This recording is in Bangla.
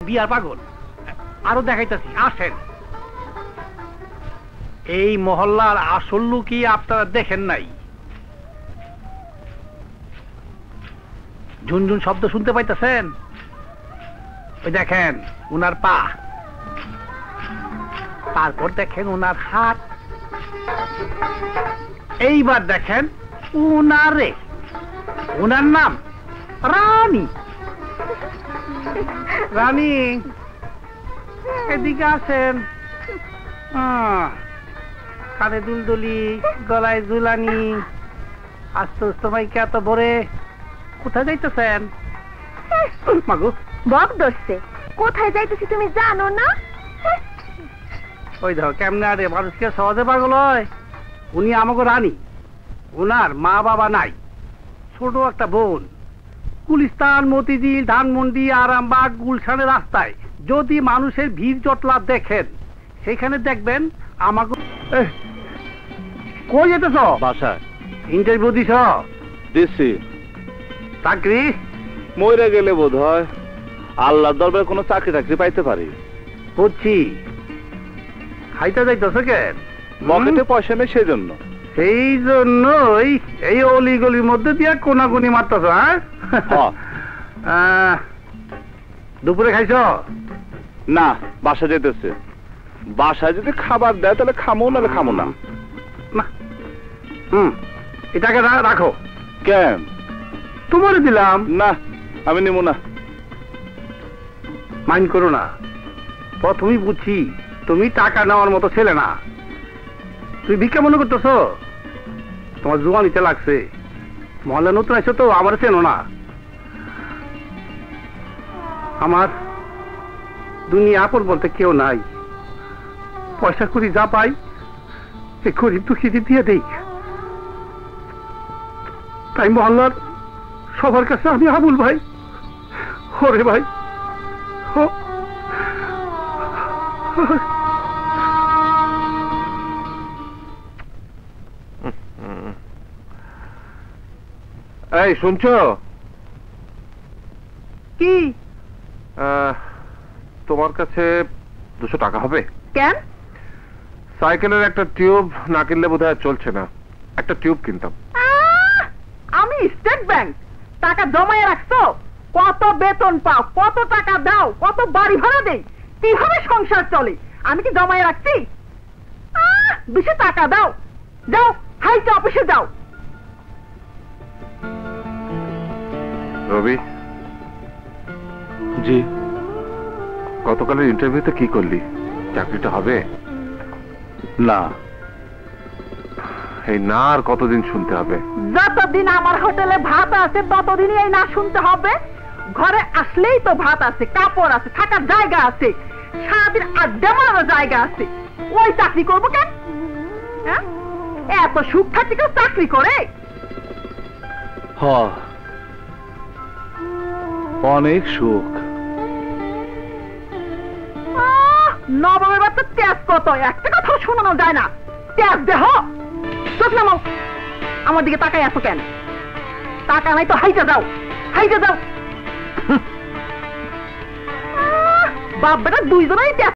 বিয়ার পাগল। আরো দেখাইতেছি, আসেন। এই মহল্লার আসল লোকই আপনারা দেখেন নাই। ঝুনঝুন শব্দ শুনতে পাইতেছেন? ওই দেখেন উনার পা, তারপর দেখেন উনার হাত, এইবার দেখেন উনারে। উনার নাম রানী। রানী এদিকে আসেন। কানে দুলদুলি, গলায় ঝুলানি, আস্তে আস্তে মাইকে এত ভরে কোথায় যাইতেছেন? মাগো বক ধরছে, কোথায় যাইতেছি তুমি জানো না? ওই দেখো কেমনে আরে মানুষকে সহজে পাগল হয়। উনি আমাকে রানী, উনার মা বাবা নাই, ছোট একটা বোন। গুলিস্তান, মতিঝিল, ধানমন্ডি, আরামবাগ, গুলশানের রাস্তায় যদি মানুষের ভিড় জটলা দেখেন, সেখানে দেখবেন আমাকে। কই যেতেছ? বাসায়। ইন্টারভিউ দিছ? দিচ্ছি। চাকরি? মরে গেলে বোধ হয় আল্লাহর দরবারে কোনো চাকরি টাকরি পাইতে পারি। বুঝছি। খাইতে যাইতেছ কেন? পকেটে পয়সা নেই সেই জন্য। সেই জন্যই এই অলি গলির মধ্যে দিয়ে কোনাকুনি মারতেছ? হ্যাঁ। দুপুরে খাইছ? না, বাসা যেতেছে। বাসায় যদি খাবার দেয় তাহলে খামো, নাহলে খামো না। এটাকে রাখো। কেন? তোমারে দিলাম। না, আমি নিব না। মাইন্ড করো না। প্রথমেই বুঝছি তুমি টাকা নেওয়ার মতো ছেলে না। তুমি ভিক্ষা মনে করতেছ? তোমার জোয়ানিতে লাগছে। মহল্লা নতুন আছো তো, আমার চেনো না। আমার দুনিয়া আপন বলতে কেউ নাই। পয়সা করি যা পাই সে গরিব দুঃখী দিয়ে দেই। তাই মহল্লার সবার কাছে আমি আবুল ভাই, ওরে ভাই। এই শুনছো? কি? তোমার কাছে 200 টাকা হবে? কেন? সাইকেলের একটা টিউব না কিনলে বোধহয় চলছে না। একটা টিউব কিনতাম। আমি স্টেট ব্যাংক টাকা জমায়ে রাখছো? কত বেতন পাও, কত টাকা দাও, কত বাড়ি ভাড়া দেই, কিভাবে সংসার চলে আমি কি জমায়ে রাখছি? বেশি টাকা দাও, যাও হাইতে অফিসে যাও। রবি। জি। গতকালের ইন্টারভিউতে কি করলি? চাকরিটা হবে? না। এই না আর কতদিন শুনতে হবে? যতদিন আমার হোটেলে ভাত আছে ততদিনই এই না শুনতে হবে। ঘরে আসলেই তো ভাত আছে, কাপড় আছে, থাকার জায়গা আছে, সারাদিন আড্ডা মারার জায়গা আছে। ওই চাকরি করবো কেন? এত সুখ থাকতে কেউ চাকরি করে? অনেক সুখ। নবমের বাচ্চা তেজ কত, একটা কথা শোনানো যায় না। তেজ দেহ চোখ নামাও। আমার দিকে তাকাই আছো কেন? টাকা নাই তো হাইতে যাও, হাইতে যাও। বাপ বেটা দুইজনেই তেজ